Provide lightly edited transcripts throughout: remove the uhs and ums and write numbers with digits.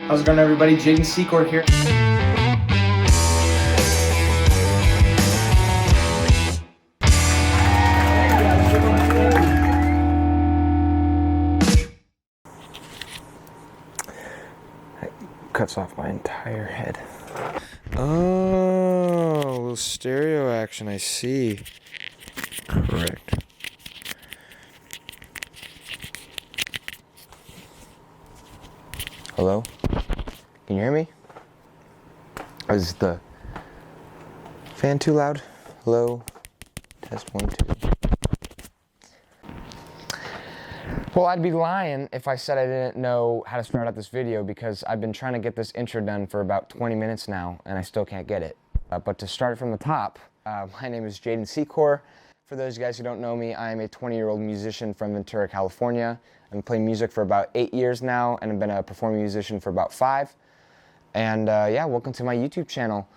How's it going, everybody? Jayden Secor here. Cuts off my entire head. Oh, a little stereo action, I see. Correct. Hello? Can you hear me? Is the fan too loud? Hello? Test 1, 2. Well, I'd be lying if I said I didn't know how to start out this video, because I've been trying to get this intro done for about 20 minutes now, and I still can't get it. But to start from the top, my name is Jayden Secor. For those of you guys who don't know me, I am a 20-year-old musician from Ventura, California. I've been playing music for about 8 years now, and I've been a performing musician for about 5. And yeah, welcome to my YouTube channel.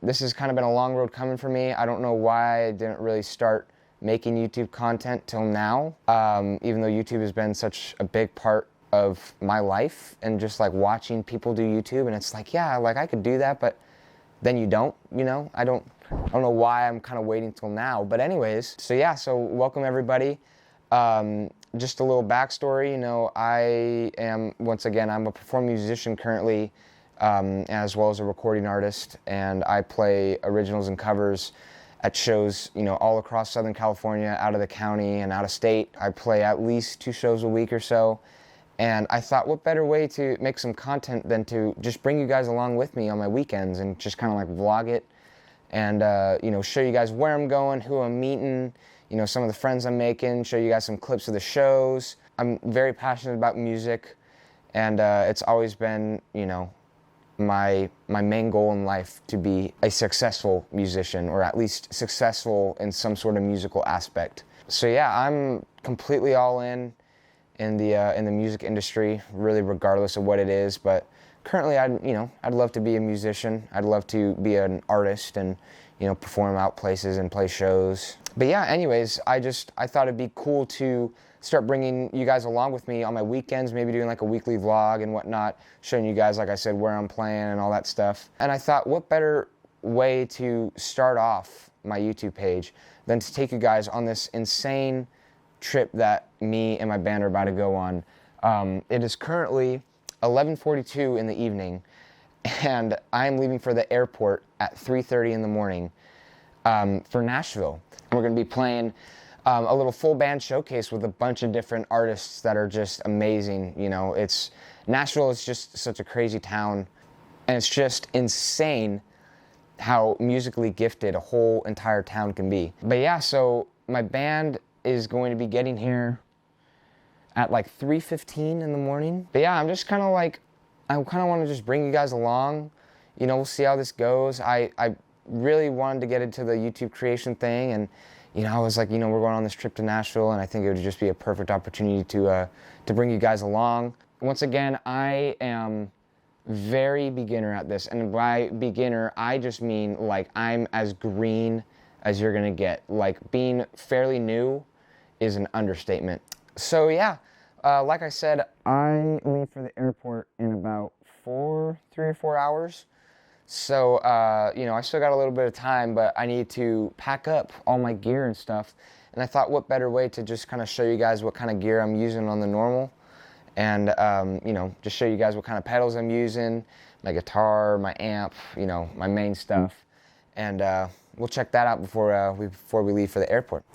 This has kind of been a long road coming for me. I don't know why I didn't really start making YouTube content till now, even though YouTube has been such a big part of my life, and just like watching people do YouTube, and it's like, yeah, like I could do that, but then you don't, you know? I don't know why I'm kind of waiting till now, but anyways, so yeah, so welcome everybody. Just a little backstory, you know, I am, once again, I'm a performing musician currently, as well as a recording artist, and I play originals and covers at shows, you know, all across Southern California, out of the county and out of state. I play at least 2 shows a week or so, and I thought, what better way to make some content than to just bring you guys along with me on my weekends and just kind of like vlog it, and you know, show you guys where I'm going, who I'm meeting, you know, some of the friends I'm making, show you guys some clips of the shows. I'm very passionate about music, and it's always been, you know, my main goal in life to be a successful musician, or at least successful in some sort of musical aspect. So yeah, I'm completely all in the music industry, really, regardless of what it is. But currently, I'd love to be a musician. I'd love to be an artist and, you know, perform out places and play shows. But yeah, anyways, I thought it'd be cool to start bringing you guys along with me on my weekends, maybe doing like a weekly vlog and whatnot, showing you guys, like I said, where I'm playing and all that stuff. And I thought, what better way to start off my YouTube page than to take you guys on this insane trip that me and my band are about to go on. It is currently 11:42 in the evening, and I'm leaving for the airport at 3:30 in the morning for Nashville. We're going to be playing a little full band showcase with a bunch of different artists that are just amazing. You know, Nashville is just such a crazy town, and it's just insane how musically gifted a whole entire town can be. But yeah, so my band is going to be getting here at like 3:15 in the morning. But yeah, I'm just kind of like, I kind of want to just bring you guys along. You know, we'll see how this goes. I really wanted to get into the YouTube creation thing, and you know, I was like, you know, we're going on this trip to Nashville, and I think it would just be a perfect opportunity to bring you guys along. Once again, I am very beginner at this, and by beginner, I just mean like I'm as green as you're gonna get. Like, being fairly new is an understatement. So yeah, like I said, I leave for the airport in about 3 or 4 hours. So, you know, I still got a little bit of time, but I need to pack up all my gear and stuff. And I thought, what better way to just kind of show you guys what kind of gear I'm using on the normal, and, you know, just show you guys what kind of pedals I'm using, my guitar, my amp, you know, my main stuff. And we'll check that out before we leave for the airport.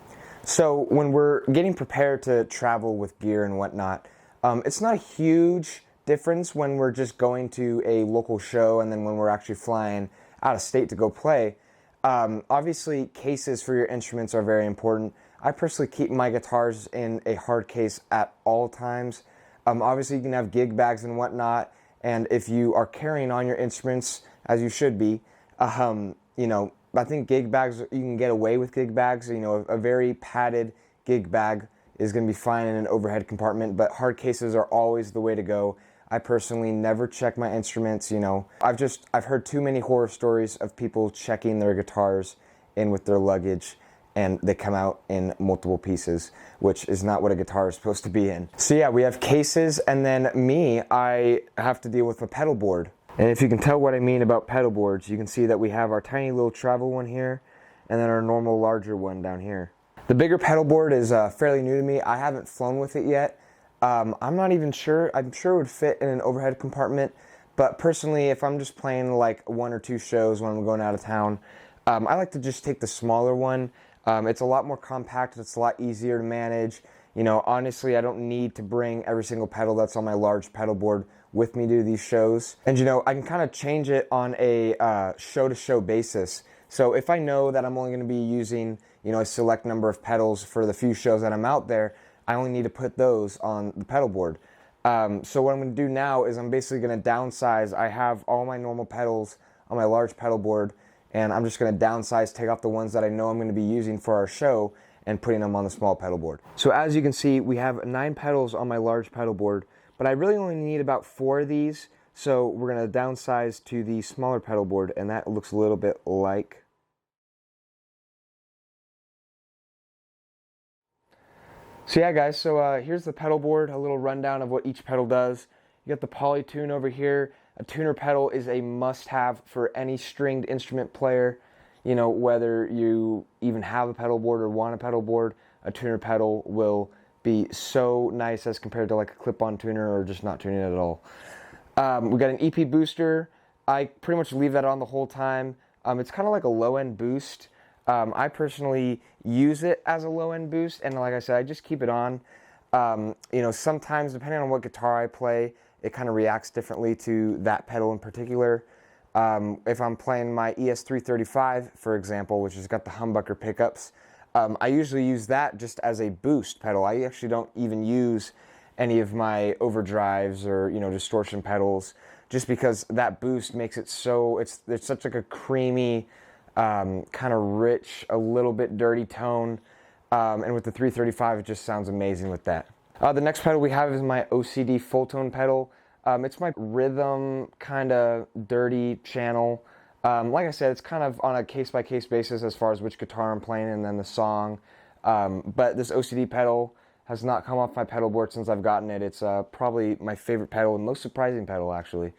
So when we're getting prepared to travel with gear and whatnot, it's not a huge difference when we're just going to a local show and then when we're actually flying out of state to go play. Obviously, cases for your instruments are very important. I personally keep my guitars in a hard case at all times. Obviously, you can have gig bags and whatnot, and if you are carrying on your instruments, as you should be, you know, I think gig bags, you can get away with gig bags. You know, a very padded gig bag is going to be fine in an overhead compartment, but hard cases are always the way to go. I personally never check my instruments, you know. I've heard too many horror stories of people checking their guitars in with their luggage, and they come out in multiple pieces, which is not what a guitar is supposed to be in. So yeah, we have cases, and then me, I have to deal with a pedal board. And if you can tell what I mean about pedal boards, you can see that we have our tiny little travel one here, and then our normal larger one down here. The bigger pedal board is fairly new to me. I haven't flown with it yet. I'm not even sure. I'm sure it would fit in an overhead compartment, but personally, if I'm just playing like 1 or 2 shows when I'm going out of town, I like to just take the smaller one. It's a lot more compact. It's a lot easier to manage. You know, honestly, I don't need to bring every single pedal that's on my large pedal board with me to these shows. And you know, I can kind of change it on a show-to-show basis. So if I know that I'm only going to be using, you know, a select number of pedals for the few shows that I'm out there, I only need to put those on the pedal board. So what I'm going to do now is I'm basically going to downsize. I have all my normal pedals on my large pedal board, and I'm just going to downsize, take off the ones that I know I'm going to be using for our show, and putting them on the small pedal board. So as you can see, we have 9 pedals on my large pedal board, but I really only need about 4 of these. So we're going to downsize to the smaller pedal board, and that looks a little bit like. So yeah guys, so here's the pedal board, a little rundown of what each pedal does. You got the Polytune over here. A tuner pedal is a must-have for any stringed instrument player. You know, whether you even have a pedal board or want a pedal board, a tuner pedal will be so nice as compared to like a clip-on tuner or just not tuning it at all. We got an EP booster. I pretty much leave that on the whole time. It's kind of like a low-end boost. I personally use it as a low-end boost, and like I said, I just keep it on. You know, sometimes depending on what guitar I play, it kind of reacts differently to that pedal in particular. If I'm playing my ES335, for example, which has got the humbucker pickups, I usually use that just as a boost pedal. I actually don't even use any of my overdrives or, you know, distortion pedals, just because that boost makes it so, it's such like a creamy, kind of rich, a little bit dirty tone, and with the 335 it just sounds amazing with that. The next pedal we have is my OCD full tone pedal. It's my rhythm kind of dirty channel. Like I said, it's kind of on a case-by-case basis as far as which guitar I'm playing and then the song. But this OCD pedal has not come off my pedal board since I've gotten it. It's probably my favorite pedal and most surprising pedal, actually.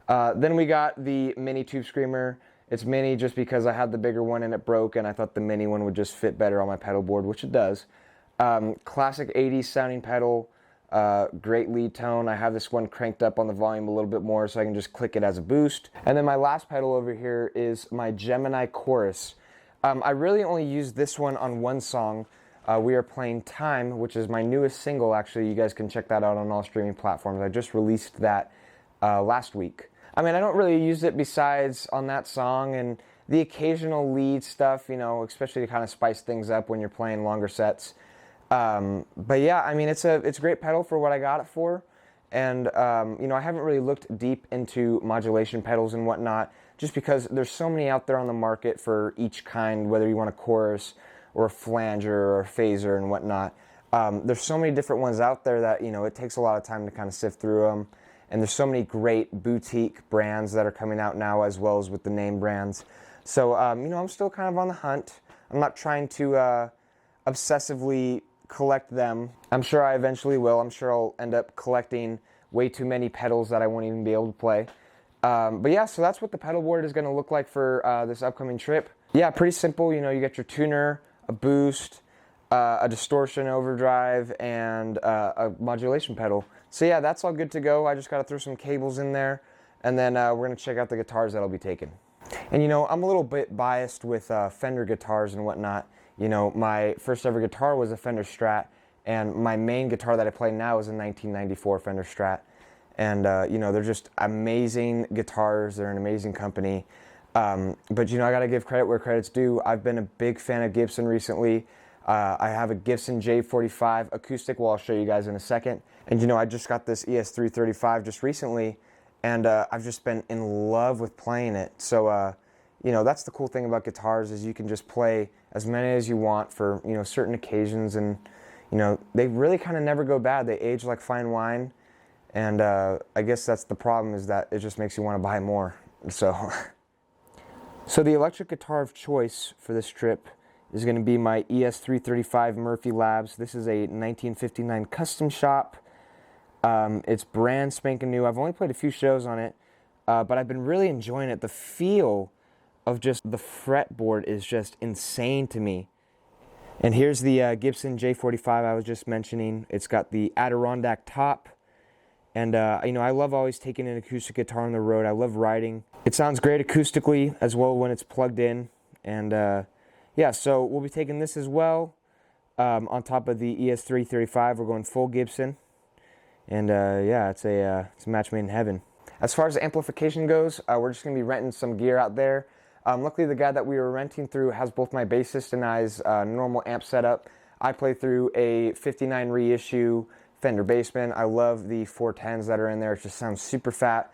Then we got the mini Tube Screamer. It's mini just because I had the bigger one and it broke, and I thought the mini one would just fit better on my pedal board, which it does. Classic 80s sounding pedal, great lead tone. I have this one cranked up on the volume a little bit more so I can just click it as a boost. And then my last pedal over here is my Gemini Chorus. I really only use this one on one song. We are playing Time, which is my newest single, actually. You guys can check that out on all streaming platforms. I just released that last week. I mean, I don't really use it besides on that song and the occasional lead stuff, you know, especially to kind of spice things up when you're playing longer sets. But yeah, I mean, it's a great pedal for what I got it for. And, you know, I haven't really looked deep into modulation pedals and whatnot, just because there's so many out there on the market for each kind, whether you want a chorus or a flanger or a phaser and whatnot. There's so many different ones out there that, you know, it takes a lot of time to kind of sift through them. And there's so many great boutique brands that are coming out now, as well as with the name brands. So, you know, I'm still kind of on the hunt. I'm not trying to obsessively collect them. I'm sure I eventually will. I'm sure I'll end up collecting way too many pedals that I won't even be able to play. But yeah, so that's what the pedal board is going to look like for this upcoming trip. Yeah, pretty simple. You know, you get your tuner, a boost, a distortion overdrive, and a modulation pedal. So yeah, that's all good to go. I just got to throw some cables in there, and then we're going to check out the guitars that I'll be taking. And you know, I'm a little bit biased with Fender guitars and whatnot. You know, my first ever guitar was a Fender Strat, and my main guitar that I play now is a 1994 Fender Strat. And you know, they're just amazing guitars. They're an amazing company. But you know, I got to give credit where credit's due. I've been a big fan of Gibson recently. I have a Gibson J45 acoustic, well, I'll show you guys in a second. And you know, I just got this ES335 just recently, and I've just been in love with playing it. So, you know, that's the cool thing about guitars, is you can just play as many as you want for, you know, certain occasions, and, you know, they really kind of never go bad. They age like fine wine, and I guess that's the problem, is that it just makes you want to buy more. So, so the electric guitar of choice for this trip is going to be my ES335 Murphy Labs. This is a 1959 custom shop. It's brand spanking new. I've only played a few shows on it, but I've been really enjoying it. The feel of just the fretboard is just insane to me. And here's the Gibson J45 I was just mentioning. It's got the Adirondack top. And, you know, I love always taking an acoustic guitar on the road. I love riding. It sounds great acoustically as well when it's plugged in. And, yeah, so we'll be taking this as well. On top of the ES335, we're going full Gibson. And, yeah, it's a match made in heaven. As far as amplification goes, we're just going to be renting some gear out there. Luckily, the guy that we were renting through has both my bassist and I's normal amp setup. I play through a 59 reissue Fender Bassman. I love the 410s that are in there. It just sounds super fat,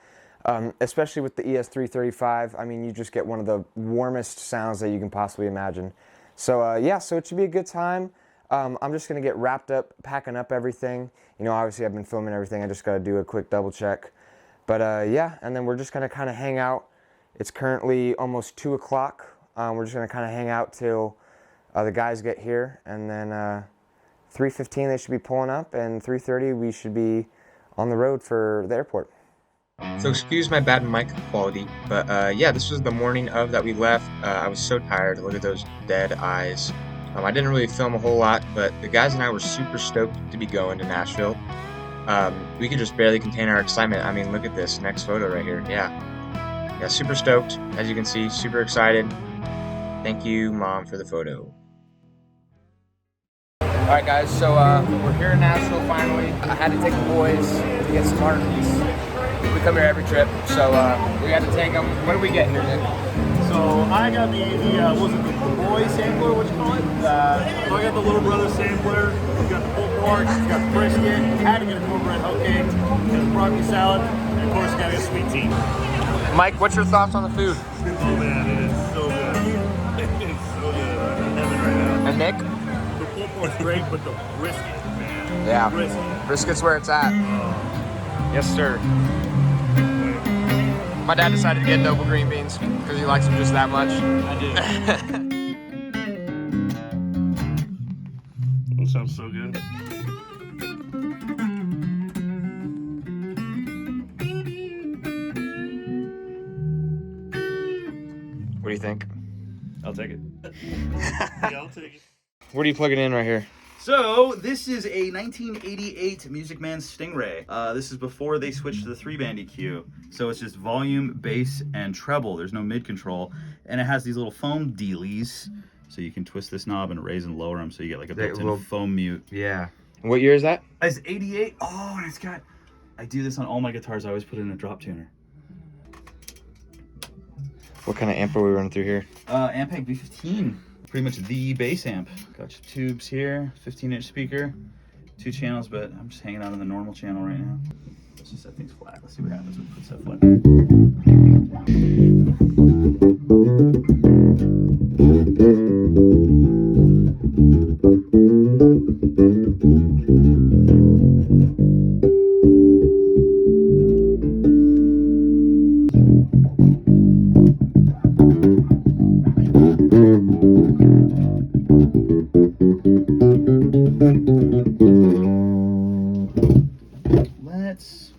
especially with the ES335. I mean, you just get one of the warmest sounds that you can possibly imagine. So, yeah, so it should be a good time. I'm just going to get wrapped up, packing up everything. You know, obviously, I've been filming everything. I just got to do a quick double check. But, yeah, and then we're just going to kind of hang out. It's currently almost 2 o'clock. We're just going to kind of hang out till the guys get here. And then 3:15 they should be pulling up. And 3:30 we should be on the road for the airport. So excuse my bad mic quality. But yeah, this was the morning of that we left. I was so tired. Look at those dead eyes. I didn't really film a whole lot. But the guys and I were super stoked to be going to Nashville. We could just barely contain our excitement. I mean, look at this next photo right here. Yeah, super stoked, as you can see, super excited. Thank you, Mom, for the photo. All right, guys, so we're here in Nashville finally. I had to take the boys to get some markets. We come here every trip, so we had to take them. What did we get here, Nick? So I got the boy sampler, what you call it? So I got the little brother sampler. We got the pulled pork, we got the brisket. Had to get a cornbread hoe cake, got the broccoli salad, and of course got a sweet tea. Mike, what's your thoughts on the food? Oh man, it is so good. It's so good. I'm in heaven right now. And Nick? The pulled pork's great, but the brisket, man. Yeah, Brisket. brisket's where it's at. Yes, sir. My dad decided to get noble green beans because he likes them just that much. I do. That sounds so good. What do you think? I'll take it. Yeah, I'll take it. What are you plugging in right here? So, this is a 1988 Music Man Stingray. This is before they switched to the 3-band EQ. So it's just volume, bass, and treble. There's no mid-control. And it has these little foam dealies. So you can twist this knob and raise and lower them so you get like a built-in foam mute. Yeah. What year is that? It's 88. Oh, and it's got... I do this on all my guitars. I always put it in a drop tuner. What kind of amp are we running through here? Ampeg B15. Pretty much the bass amp. Got your tubes here, 15-inch speaker, 2 channels, but I'm just hanging out on the normal channel right now. Let's just set things flat. Let's see what happens when we put stuff flat. Let's...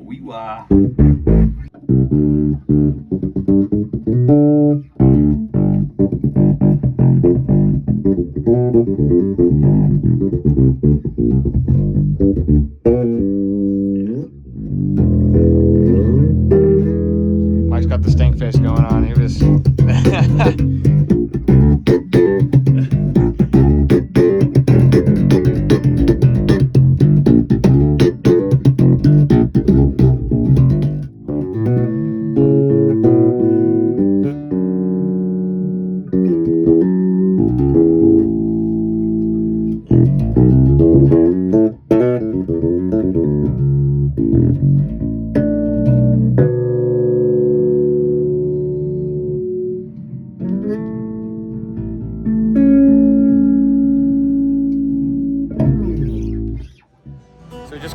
Wee-wah. Mike's got the stink face going on. He was...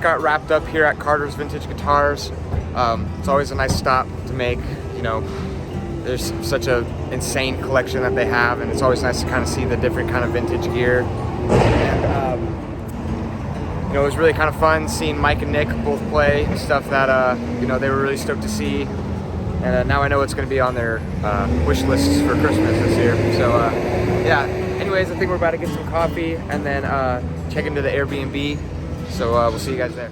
got wrapped up here at Carter's Vintage Guitars. It's always a nice stop to make. You know, there's such a insane collection that they have, and it's always nice to kind of see the different kind of vintage gear. And you know, it was really kind of fun seeing Mike and Nick both play stuff that you know, they were really stoked to see. And now I know it's going to be on their wish lists for Christmas this year. So yeah. Anyways, I think we're about to get some coffee and then check into the Airbnb. So we'll see you guys there.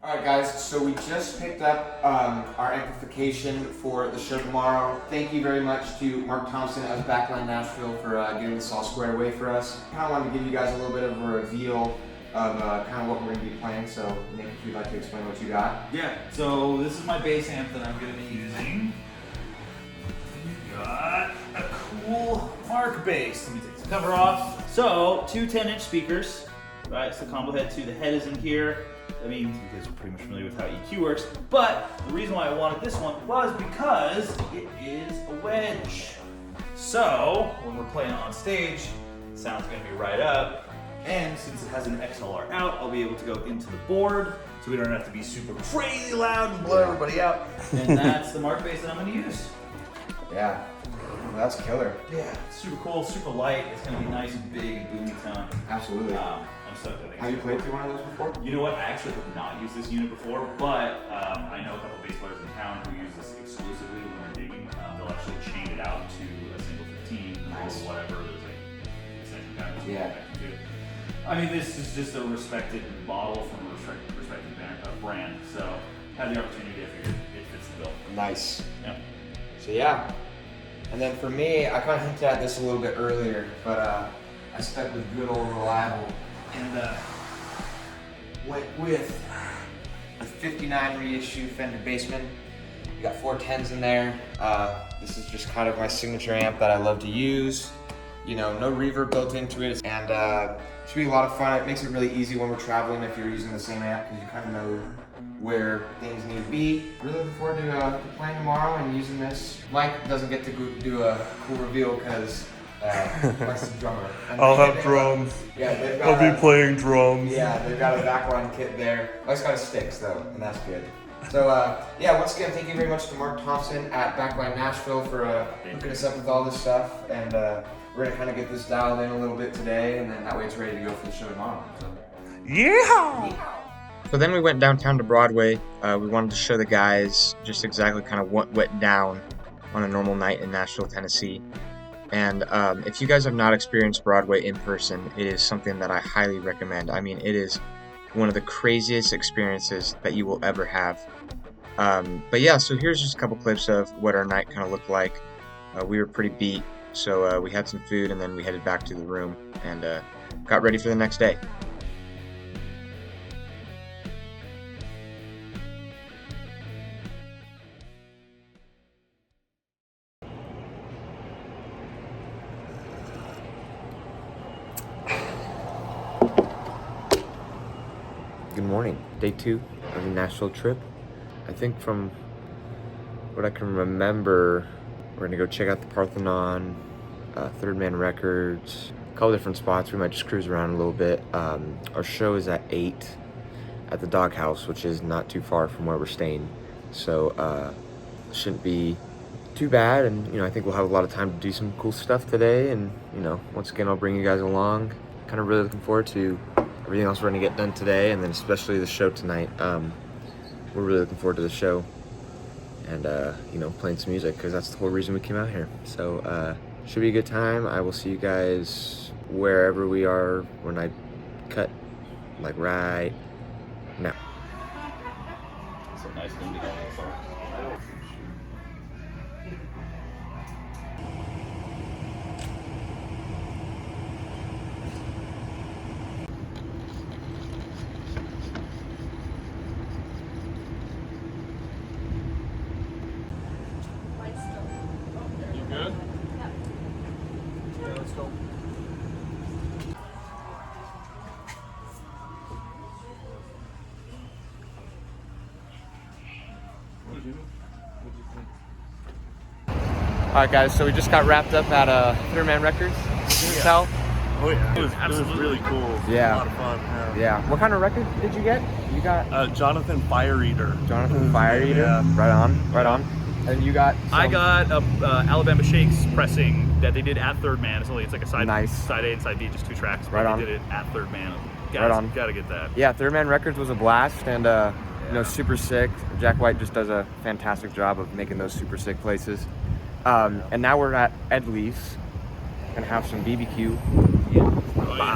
Alright guys, so we just picked up our amplification for the show tomorrow. Thank you very much to Mark Thompson of Backline Nashville for getting this all squared away for us. Kind of wanted to give you guys a little bit of a reveal of kind of what we're going to be playing. So Nick, if you'd like to explain what you got. Yeah, so this is my bass amp that I'm going to be using. We got a cool Mark bass. Let me take the cover off. So, two 10-inch speakers, right? It's the combo head 2. The head is in here. I mean, you guys are pretty much familiar with how EQ works, but the reason why I wanted this one was because it is a wedge. So, when we're playing on stage, the sound's going to be right up. And since it has an XLR out, I'll be able to go into the board, so we don't have to be super crazy loud and blow everybody out. And that's the Mark bass that I'm going to use. Yeah, well, that's killer. Yeah, super cool, super light. It's going to be nice and big and boomy tone. Absolutely. I'm stoked. I think. Have you played through one of those before? You know what? I actually have not used this unit before, but I know a couple bass players in town who use this exclusively when they're digging. They'll actually chain it out to a single 15 Nice. or whatever. There's like extension cabinets. Yeah. I mean, this is just a respected model from a respected brand, so had the opportunity, I figured it fits the bill. Nice. Yeah. So yeah, and then for me, I kind of hinted at this a little bit earlier, but I stuck with good old reliable and went with the 59 reissue Fender Bassman. You got 410s in there. This is just kind of my signature amp that I love to use. You know, no reverb built into it, and should be a lot of fun. It makes it really easy when we're traveling if you're using the same amp, because you kind of know where things need to be. Really looking forward to playing tomorrow and using this. Mike doesn't get to do a cool reveal because Mike's the drummer. And I'll have drums. Yeah, they've got I'll be playing drums. Yeah, they've got a backline kit there. Mike's got his sticks though, and that's good. So yeah, once again, thank you very much to Mark Thompson at Backline Nashville for hooking us up with all this stuff, and we're gonna kind of get this dialed in a little bit today, and then that way it's ready to go for the show tomorrow. So. Yeah. So then we went downtown to Broadway. We wanted to show the guys just exactly kind of what went down on a normal night in Nashville, Tennessee. And if you guys have not experienced Broadway in person, it is something that I highly recommend. I mean, it is one of the craziest experiences that you will ever have. But yeah, so here's just a couple clips of what our night kind of looked like. We were pretty beat, so we had some food and then we headed back to the room and got ready for the next day. Good morning. Day 2 of the Nashville trip. I think from what I can remember, we're gonna go check out the Parthenon, Third Man Records, a couple different spots. We might just cruise around a little bit. Our show is at 8 at the Dawghouse, which is not too far from where we're staying. So shouldn't be too bad, and you know, I think we'll have a lot of time to do some cool stuff today, and you know, once again, I'll bring you guys along. Kind of really looking forward to everything else we're gonna get done today, and then especially the show tonight. We're really looking forward to the show and you know, playing some music, because that's the whole reason we came out here. So should be a good time. I will see you guys wherever we are when I cut, like right now. It's a nice thing to get. Alright guys, so we just got wrapped up at Third Man Records. You can tell. Oh yeah, it was really cool. Yeah. A lot of fun. Yeah. What kind of record did you get? You got Jonathan Fire Eater. Jonathan Fire Eater. Yeah. Right on. Right on. And you got I got a Alabama Shakes pressing that they did at Third Man. It's like a side Nice. side A and side B, just 2 tracks. But Right on. They did it at Third Man. Guys, Right on. Gotta get that. Yeah, Third Man Records was a blast and you know, super sick. Jack White just does a fantastic job of making those super sick places. And now we're at Edley's. Gonna have some BBQ.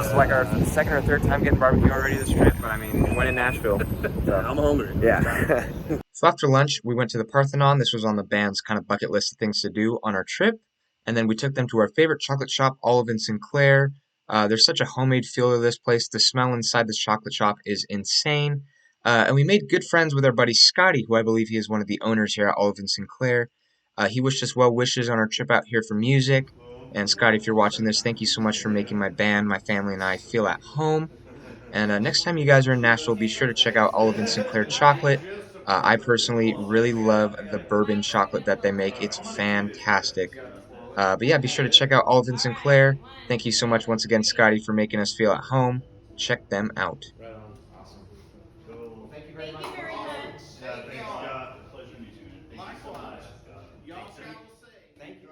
It's like our second or third time getting barbecue already this trip, but I mean, when in Nashville. So, I'm hungry. yeah. So after lunch, we went to the Parthenon. This was on the band's kind of bucket list of things to do on our trip. And then we took them to our favorite chocolate shop, Olive Sinclair. There's such a homemade feel to this place. The smell inside this chocolate shop is insane. And we made good friends with our buddy Scotty, who I believe he is one of the owners here at Olive Sinclair. He wished us well wishes on our trip out here for music. And Scotty, if you're watching this, thank you so much for making my band, my family, and I feel at home. And next time you guys are in Nashville, be sure to check out Olive Sinclair Chocolate. I personally really love the bourbon chocolate that they make. It's fantastic. But yeah, be sure to check out Olive Sinclair. Thank you so much once again, Scotty, for making us feel at home. Check them out. Right on. Awesome. Cool. Thank you very much. Yeah, thanks, Scott. Pleasure to meet you, man. Thank you so much. Thank you.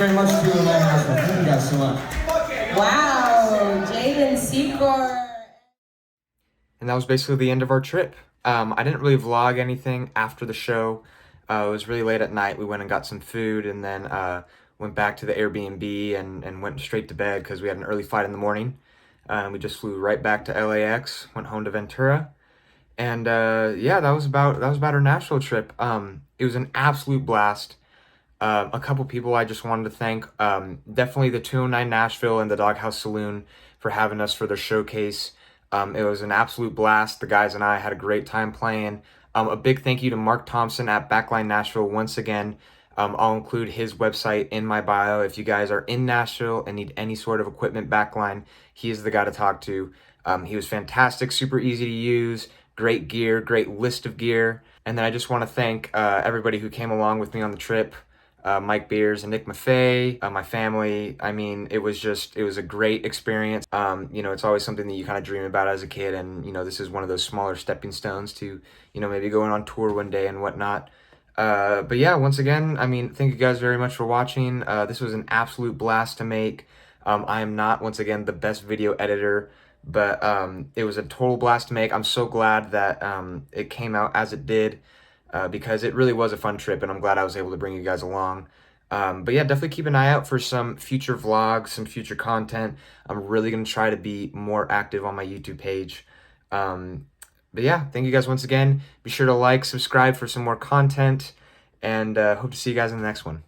very much for doing that. Thank you guys so much. Wow, Jayden, Secor. And that was basically the end of our trip. I didn't really vlog anything after the show. It was really late at night. We went and got some food and then went back to the Airbnb and went straight to bed because we had an early flight in the morning. We just flew right back to LAX, went home to Ventura. And yeah, that was about our Nashville trip. It was an absolute blast. A couple people I just wanted to thank. Definitely the 209 Nashville and the Dawghouse Saloon for having us for their showcase. It was an absolute blast. The guys and I had a great time playing. A big thank you to Mark Thompson at Backline Nashville once again. I'll include his website in my bio. If you guys are in Nashville and need any sort of equipment backline, he is the guy to talk to. He was fantastic, super easy to use, great gear, great list of gear. And then I just want to thank everybody who came along with me on the trip. Mike Beers and Nick Maffei, my family. I mean, it was a great experience. You know, it's always something that you kind of dream about as a kid, and, you know, this is one of those smaller stepping stones to, you know, maybe going on tour one day and whatnot. But yeah, once again, I mean, thank you guys very much for watching. This was an absolute blast to make. I am not, once again, the best video editor, but it was a total blast to make. I'm so glad that it came out as it did. Because it really was a fun trip, and I'm glad I was able to bring you guys along. But yeah, definitely keep an eye out for some future vlogs, some future content. I'm really going to try to be more active on my YouTube page. But yeah, thank you guys once again. Be sure to like, subscribe for some more content, and hope to see you guys in the next one.